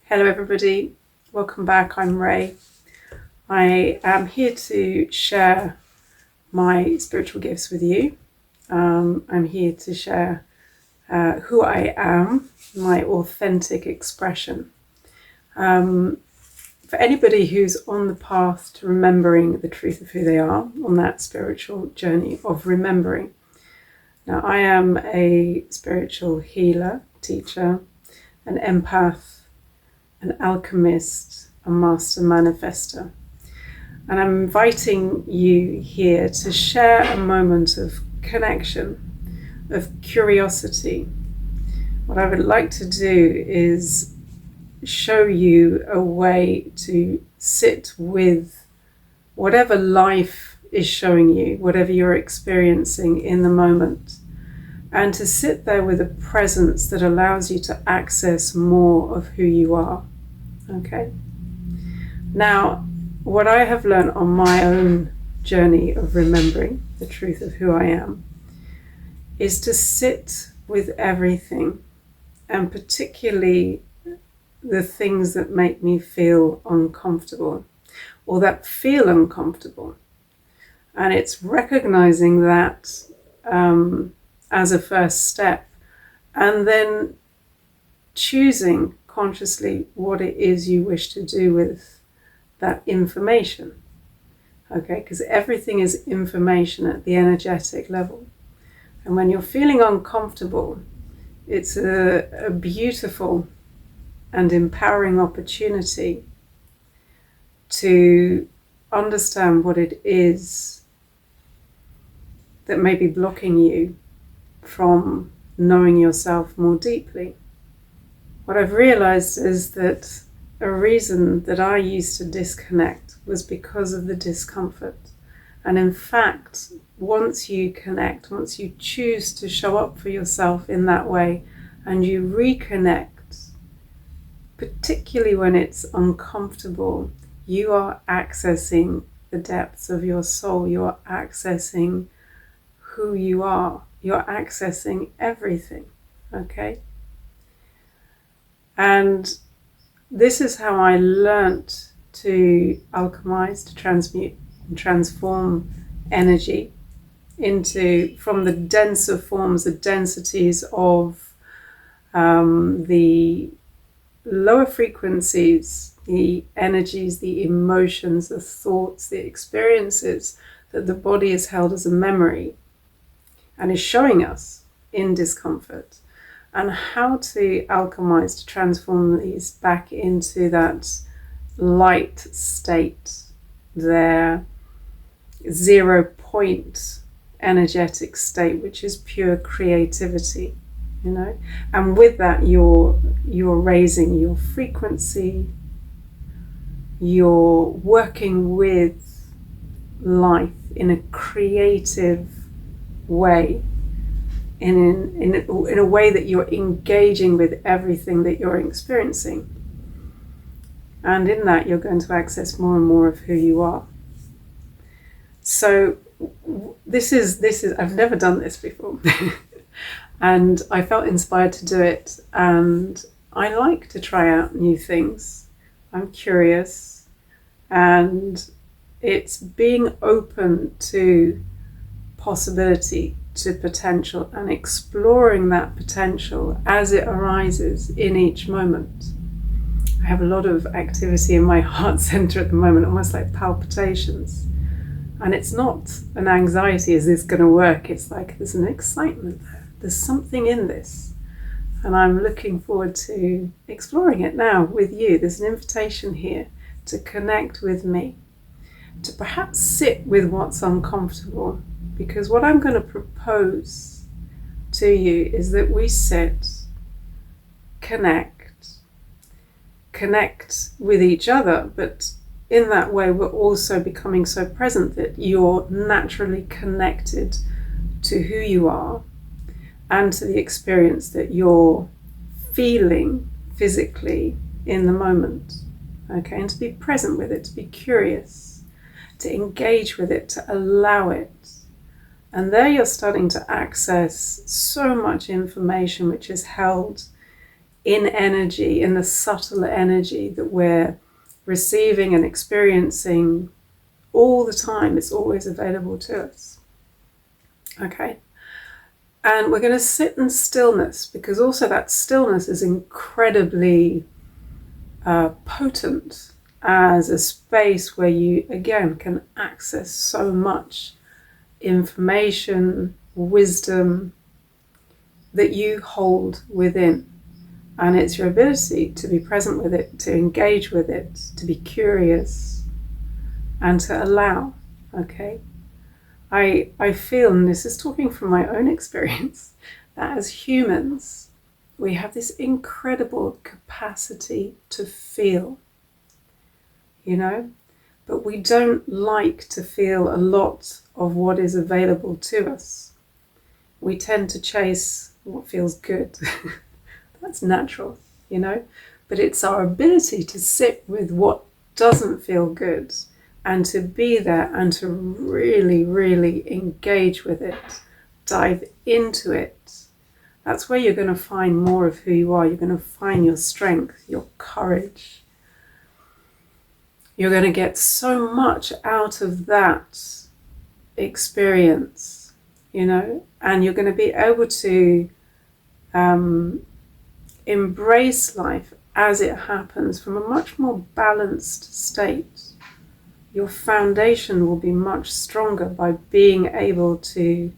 Hello everybody, welcome back. I'm Ray. I am here to share my spiritual gifts with you. I'm here to share who I am, my authentic expression. For anybody who's on the path to remembering the truth of who they are, on that spiritual journey of remembering. Now, I am a spiritual healer, teacher, an empath, an alchemist, a master manifester. And I'm inviting you here to share a moment of connection, of curiosity. What I would like to do is show you a way to sit with whatever life is showing you, whatever you're experiencing in the moment, and to sit there with a presence that allows you to access more of who you are. Okay. Now, what I have learned on my own journey of remembering the truth of who I am is to sit with everything, and particularly the things that make me feel uncomfortable or that feel uncomfortable. And it's recognizing that as a first step, and then choosing consciously what it is you wish to do with that information. Okay, because everything is information at the energetic level. And when you're feeling uncomfortable, it's a beautiful and empowering opportunity to understand what it is that may be blocking you from knowing yourself more deeply. What I've realized is that a reason that I used to disconnect was because of the discomfort. And in fact, once you connect, once you choose to show up for yourself in that way, and you reconnect, particularly when it's uncomfortable, you are accessing the depths of your soul. You are accessing who you are. You're accessing everything, okay? And this is how I learnt to alchemize, to transmute and transform energy into, from the denser forms, the densities of the lower frequencies, the energies, the emotions, the thoughts, the experiences that the body is held as a memory and is showing us in discomfort, and how to alchemize, to transform these back into that light state, their 0 point energetic state, which is pure creativity, you know. And with that, you're raising your frequency, you're working with life in a creative way, in a way that you're engaging with everything that you're experiencing. And in that, you're going to access more and more of who you are. So this is I've never done this before. And I felt inspired to do it. And I like to try out new things. I'm curious. And it's being open to possibility, to potential, and exploring that potential as it arises in each moment. I have a lot of activity in my heart center at the moment, almost like palpitations. And it's not an anxiety, is this going to work? It's like there's an excitement there. There's something in this. And I'm looking forward to exploring it now with you. There's an invitation here to connect with me, to perhaps sit with what's uncomfortable. Because what I'm going to propose to you is that we sit, connect with each other, but in that way we're also becoming so present that you're naturally connected to who you are and to the experience that you're feeling physically in the moment. Okay, and to be present with it, to be curious, to engage with it, to allow it. And there you're starting to access so much information which is held in energy, in the subtle energy that we're receiving and experiencing all the time. It's always available to us. Okay. And we're going to sit in stillness, because also that stillness is incredibly potent as a space where you, again, can access so much information, wisdom that you hold within. And it's your ability to be present with it, to engage with it, to be curious, and to allow. Okay. I feel, and this is talking from my own experience, that as humans, we have this incredible capacity to feel, but we don't like to feel a lot of what is available to us. We tend to chase what feels good. That's natural, but it's our ability to sit with what doesn't feel good and to be there and to really, really engage with it, dive into it. That's where you're going to find more of who you are. You're going to find your strength, your courage. You're going to get so much out of that experience, and you're going to be able to embrace life as it happens from a much more balanced state. Your foundation will be much stronger by being able to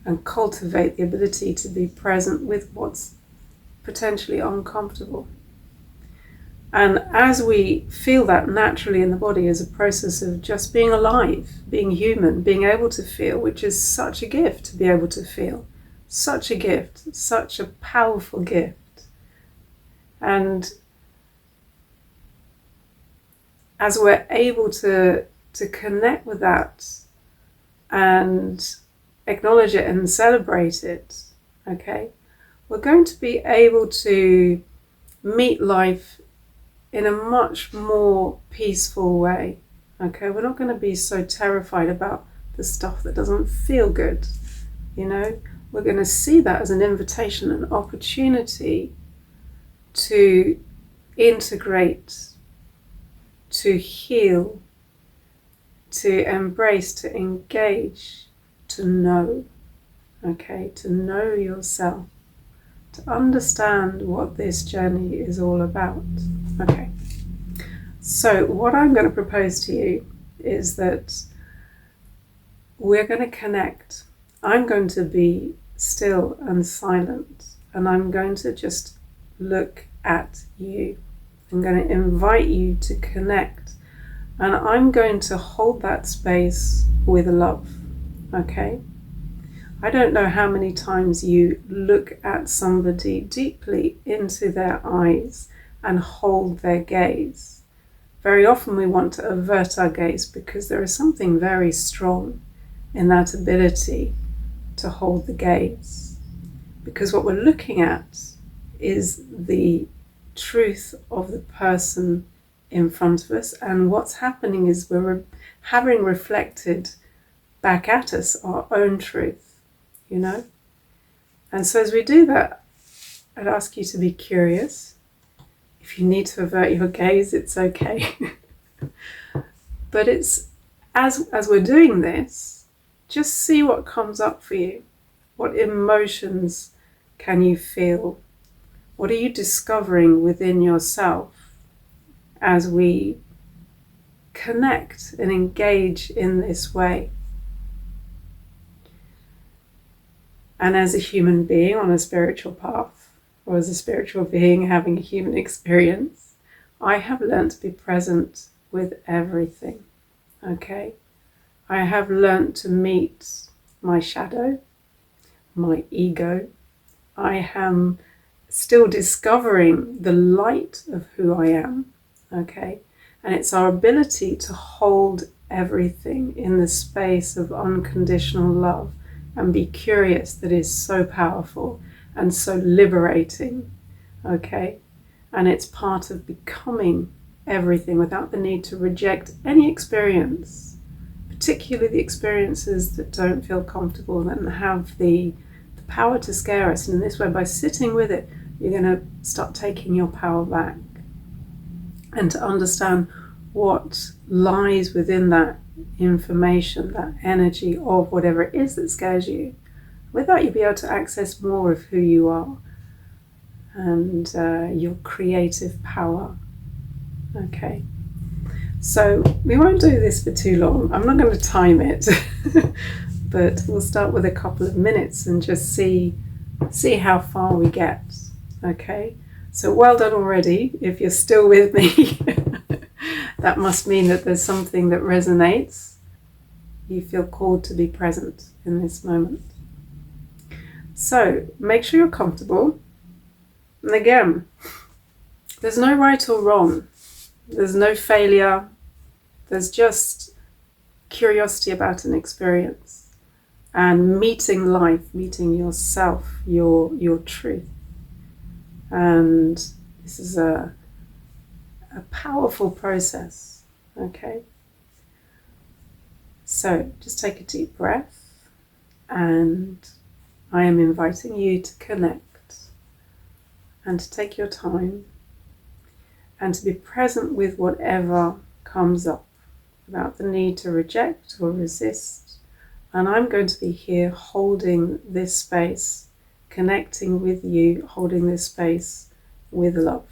and cultivate the ability to be present with what's potentially uncomfortable. And as we feel that naturally in the body as a process of just being alive, being human, being able to feel, which is such a gift to be able to feel, such a gift, such a powerful gift. And as we're able to connect with that and acknowledge it and celebrate it, okay, we're going to be able to meet life in a much more peaceful way. Okay, we're not going to be so terrified about the stuff that doesn't feel good. We're going to see that as an invitation, an opportunity to integrate, to heal, to embrace, to engage, to know, okay, to know yourself, to understand what this journey is all about. Okay, so what I'm going to propose to you is that we're going to connect. I'm going to be still and silent, and I'm going to just look at you. I'm going to invite you to connect, and I'm going to hold that space with love, okay? I don't know how many times you look at somebody deeply into their eyes and hold their gaze. Very often we want to avert our gaze because there is something very strong in that ability to hold the gaze. Because what we're looking at is the truth of the person in front of us, and what's happening is we're having reflected back at us our own truth, And so as we do that, I'd ask you to be curious. If you need to avert your gaze, it's okay. But it's as we're doing this, just see what comes up for you. What emotions can you feel? What are you discovering within yourself as we connect and engage in this way? And as a human being on a spiritual path, or as a spiritual being having a human experience, I have learnt to be present with everything, okay? I have learnt to meet my shadow, my ego. I am still discovering the light of who I am, okay? And it's our ability to hold everything in the space of unconditional love and be curious that is so powerful and so liberating, okay? And it's part of becoming everything without the need to reject any experience, particularly the experiences that don't feel comfortable and have the power to scare us. And in this way, by sitting with it, you're going to start taking your power back, and to understand what lies within that information, that energy of whatever it is that scares you. With that, you'll be able to access more of who you are and your creative power. Okay, so we won't do this for too long. I'm not going to time it, but we'll start with a couple of minutes and just see how far we get. Okay, so well done already. If you're still with me, that must mean that there's something that resonates. You feel called to be present in this moment. So make sure you're comfortable. And again, there's no right or wrong. There's no failure. There's just curiosity about an experience and meeting life, meeting yourself, your truth. And this is a powerful process. Okay. So just take a deep breath, and I am inviting you to connect and to take your time and to be present with whatever comes up without the need to reject or resist. And I'm going to be here holding this space, connecting with you, holding this space with love.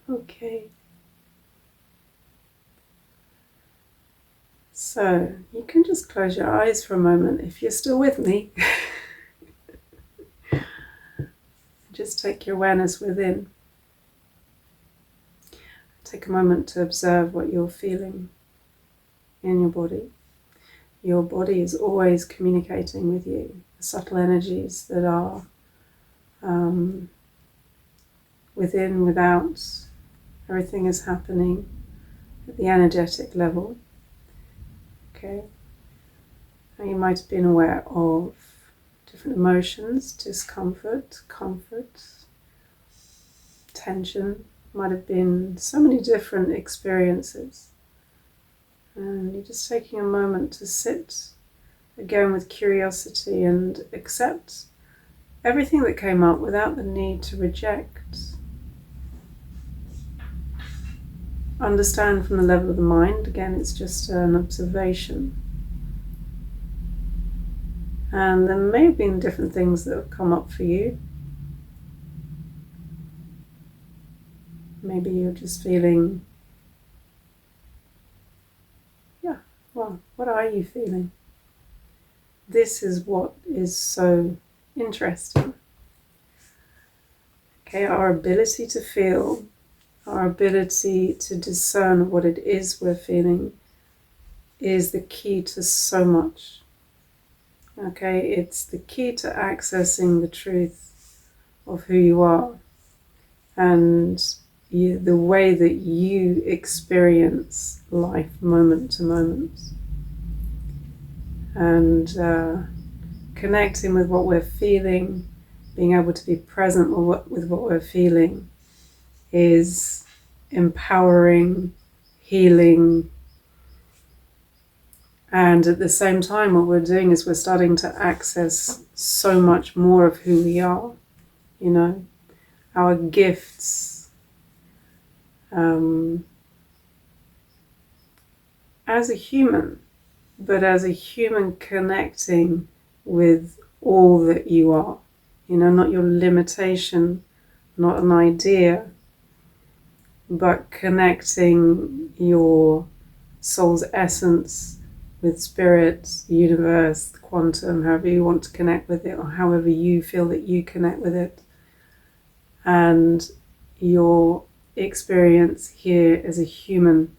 Okay. So you can just close your eyes for a moment if you're still with me. Just take your awareness within. Take a moment to observe what you're feeling in your body. Your body is always communicating with you. The subtle energies that are within, without, everything is happening at the energetic level. Okay. Now you might have been aware of different emotions, discomfort, comfort, tension. Might have been so many different experiences. And you're just taking a moment to sit again with curiosity and accept everything that came up without the need to reject. Understand from the level of the mind. Again, it's just an observation. And there may have been different things that have come up for you. Maybe you're just feeling, well, what are you feeling? This is what is so interesting. Okay, our ability to feel, our ability to discern what it is we're feeling is the key to so much. Okay, it's the key to accessing the truth of who you are and the way that you experience life moment to moment. And connecting with what we're feeling, being able to be present with what we're feeling is empowering, healing, and at the same time what we're doing is we're starting to access so much more of who we are, you know, our gifts, as a human, but as a human connecting with all that you are, you know, not your limitation, not an idea, but connecting your soul's essence with spirit, the universe, the quantum, however you want to connect with it, or however you feel that you connect with it. And your experience here as a human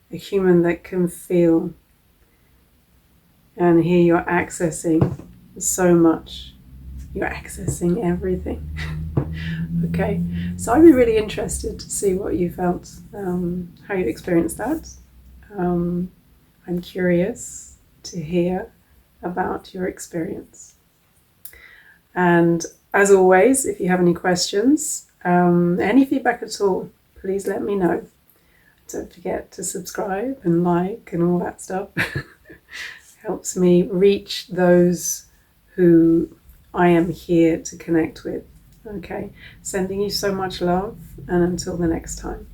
that can feel. And here you're accessing so much. You're accessing everything. Okay, so I'd be really interested to see what you felt, how you experienced that. I'm curious to hear about your experience. And as always, if you have any questions, any feedback at all, please let me know. Don't forget to subscribe and like and all that stuff. Helps me reach those who I am here to connect with. Okay, sending you so much love, and until the next time.